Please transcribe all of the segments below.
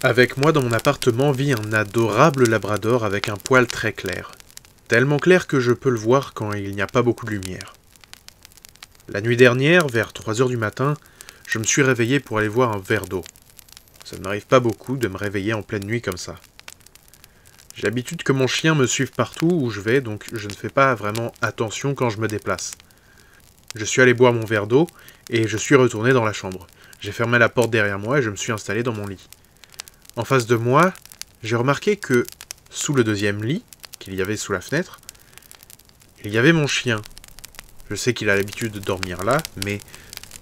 Avec moi dans mon appartement vit un adorable labrador avec un poil très clair. Tellement clair que je peux le voir quand il n'y a pas beaucoup de lumière. La nuit dernière, vers 3 heures du matin, je me suis réveillé pour aller voir un verre d'eau. Ça ne m'arrive pas beaucoup de me réveiller en pleine nuit comme ça. J'ai l'habitude que mon chien me suive partout où je vais, donc je ne fais pas vraiment attention quand je me déplace. Je suis allé boire mon verre d'eau et je suis retourné dans la chambre. J'ai fermé la porte derrière moi et je me suis installé dans mon lit. En face de moi, j'ai remarqué que, sous le deuxième lit, qu'il y avait sous la fenêtre, il y avait mon chien. Je sais qu'il a l'habitude de dormir là, mais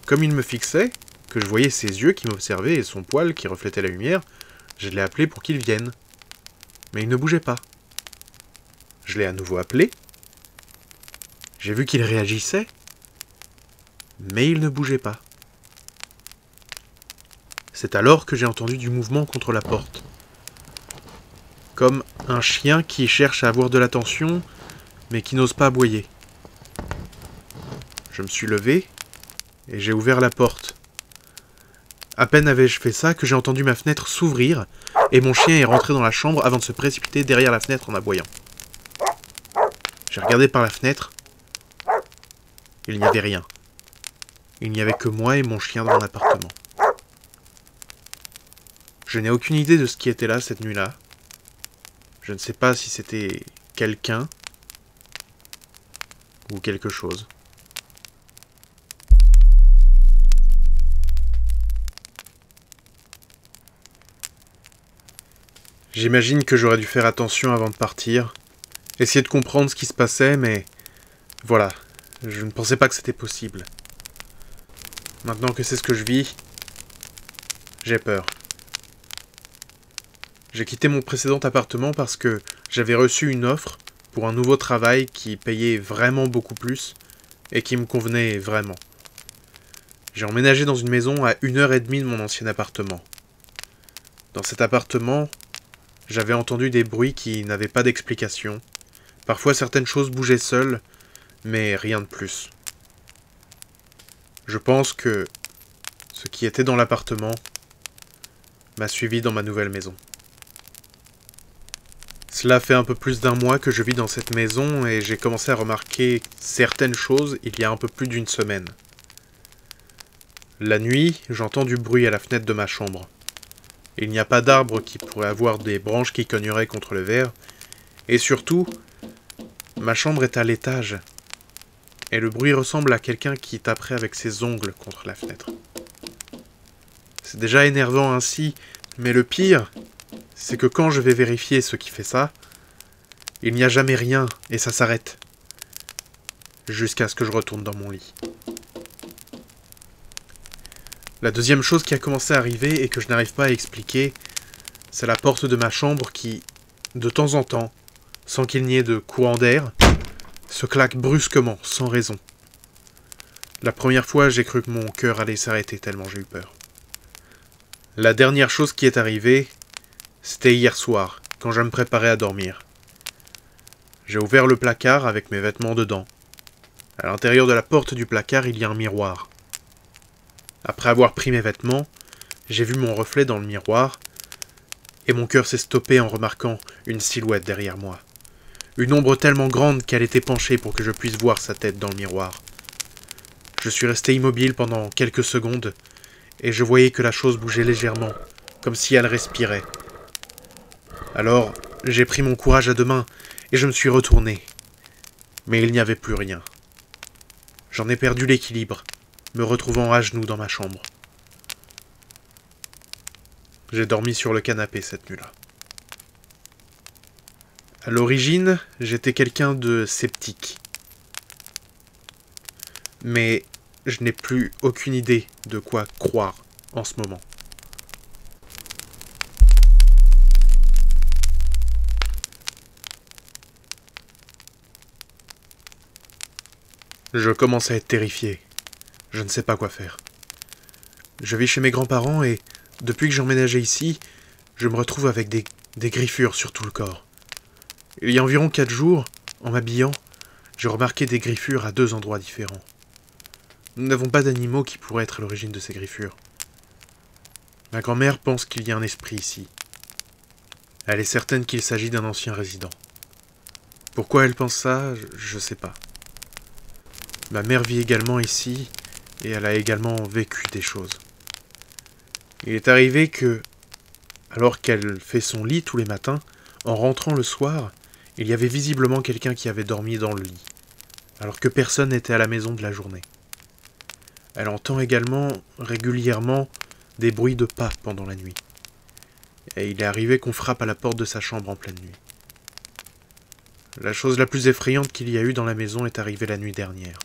comme il me fixait, que je voyais ses yeux qui m'observaient et son poil qui reflétait la lumière, je l'ai appelé pour qu'il vienne. Mais il ne bougeait pas. Je l'ai à nouveau appelé. J'ai vu qu'il réagissait, mais il ne bougeait pas. C'est alors que j'ai entendu du mouvement contre la porte. Comme un chien qui cherche à avoir de l'attention, mais qui n'ose pas aboyer. Je me suis levé et j'ai ouvert la porte. À peine avais-je fait ça que j'ai entendu ma fenêtre s'ouvrir et mon chien est rentré dans la chambre avant de se précipiter derrière la fenêtre en aboyant. J'ai regardé par la fenêtre. Il n'y avait rien. Il n'y avait que moi et mon chien dans mon appartement. Je n'ai aucune idée de ce qui était là cette nuit-là. Je ne sais pas si c'était quelqu'un ou quelque chose. J'imagine que j'aurais dû faire attention avant de partir, essayer de comprendre ce qui se passait, mais voilà, je ne pensais pas que c'était possible. Maintenant que c'est ce que je vis, j'ai peur. J'ai quitté mon précédent appartement parce que j'avais reçu une offre pour un nouveau travail qui payait vraiment beaucoup plus et qui me convenait vraiment. J'ai emménagé dans une maison à 1h30 de mon ancien appartement. Dans cet appartement, j'avais entendu des bruits qui n'avaient pas d'explication. Parfois certaines choses bougeaient seules, mais rien de plus. Je pense que ce qui était dans l'appartement m'a suivi dans ma nouvelle maison. Cela fait un peu plus d'1 mois que je vis dans cette maison et j'ai commencé à remarquer certaines choses il y a un peu plus d'1 semaine. La nuit, j'entends du bruit à la fenêtre de ma chambre. Il n'y a pas d'arbre qui pourrait avoir des branches qui cogneraient contre le verre. Et surtout, ma chambre est à l'étage. Et le bruit ressemble à quelqu'un qui taperait avec ses ongles contre la fenêtre. C'est déjà énervant ainsi, mais le pire, c'est que quand je vais vérifier ce qui fait ça, il n'y a jamais rien et ça s'arrête. Jusqu'à ce que je retourne dans mon lit. La deuxième chose qui a commencé à arriver et que je n'arrive pas à expliquer, c'est la porte de ma chambre qui, de temps en temps, sans qu'il n'y ait de courant d'air, se claque brusquement, sans raison. La première fois, j'ai cru que mon cœur allait s'arrêter tellement j'ai eu peur. La dernière chose qui est arrivée, c'était hier soir, quand je me préparais à dormir. J'ai ouvert le placard avec mes vêtements dedans. À l'intérieur de la porte du placard, il y a un miroir. Après avoir pris mes vêtements, j'ai vu mon reflet dans le miroir, et mon cœur s'est stoppé en remarquant une silhouette derrière moi. Une ombre tellement grande qu'elle était penchée pour que je puisse voir sa tête dans le miroir. Je suis resté immobile pendant quelques secondes, et je voyais que la chose bougeait légèrement, comme si elle respirait. Alors, j'ai pris mon courage à 2 mains, et je me suis retourné. Mais il n'y avait plus rien. J'en ai perdu l'équilibre, me retrouvant à genoux dans ma chambre. J'ai dormi sur le canapé cette nuit-là. À l'origine, j'étais quelqu'un de sceptique. Mais je n'ai plus aucune idée de quoi croire en ce moment. Je commence à être terrifié. Je ne sais pas quoi faire. Je vis chez mes grands-parents et, depuis que j'ai emménagé ici, je me retrouve avec des griffures sur tout le corps. Il y a environ 4 jours, en m'habillant, j'ai remarqué des griffures à 2 endroits différents. Nous n'avons pas d'animaux qui pourraient être à l'origine de ces griffures. Ma grand-mère pense qu'il y a un esprit ici. Elle est certaine qu'il s'agit d'un ancien résident. Pourquoi elle pense ça, je sais pas. Ma mère vit également ici, et elle a également vécu des choses. Il est arrivé que, alors qu'elle fait son lit tous les matins, en rentrant le soir, il y avait visiblement quelqu'un qui avait dormi dans le lit, alors que personne n'était à la maison de la journée. Elle entend également régulièrement des bruits de pas pendant la nuit. Et il est arrivé qu'on frappe à la porte de sa chambre en pleine nuit. La chose la plus effrayante qu'il y a eu dans la maison est arrivée la nuit dernière.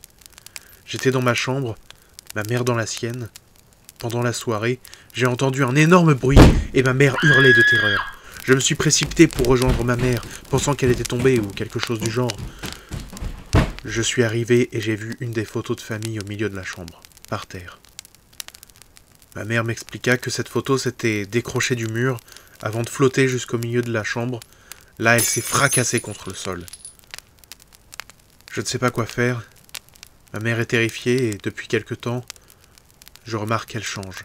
J'étais dans ma chambre, ma mère dans la sienne. Pendant la soirée, j'ai entendu un énorme bruit et ma mère hurlait de terreur. Je me suis précipité pour rejoindre ma mère, pensant qu'elle était tombée ou quelque chose du genre. Je suis arrivé et j'ai vu une des photos de famille au milieu de la chambre, par terre. Ma mère m'expliqua que cette photo s'était décrochée du mur avant de flotter jusqu'au milieu de la chambre. Là, elle s'est fracassée contre le sol. Je ne sais pas quoi faire. Ma mère est terrifiée et depuis quelque temps, je remarque qu'elle change.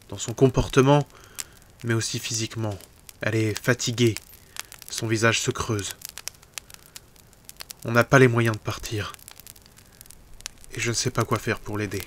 Dans son comportement, mais aussi physiquement. Elle est fatiguée. Son visage se creuse. On n'a pas les moyens de partir. Et je ne sais pas quoi faire pour l'aider.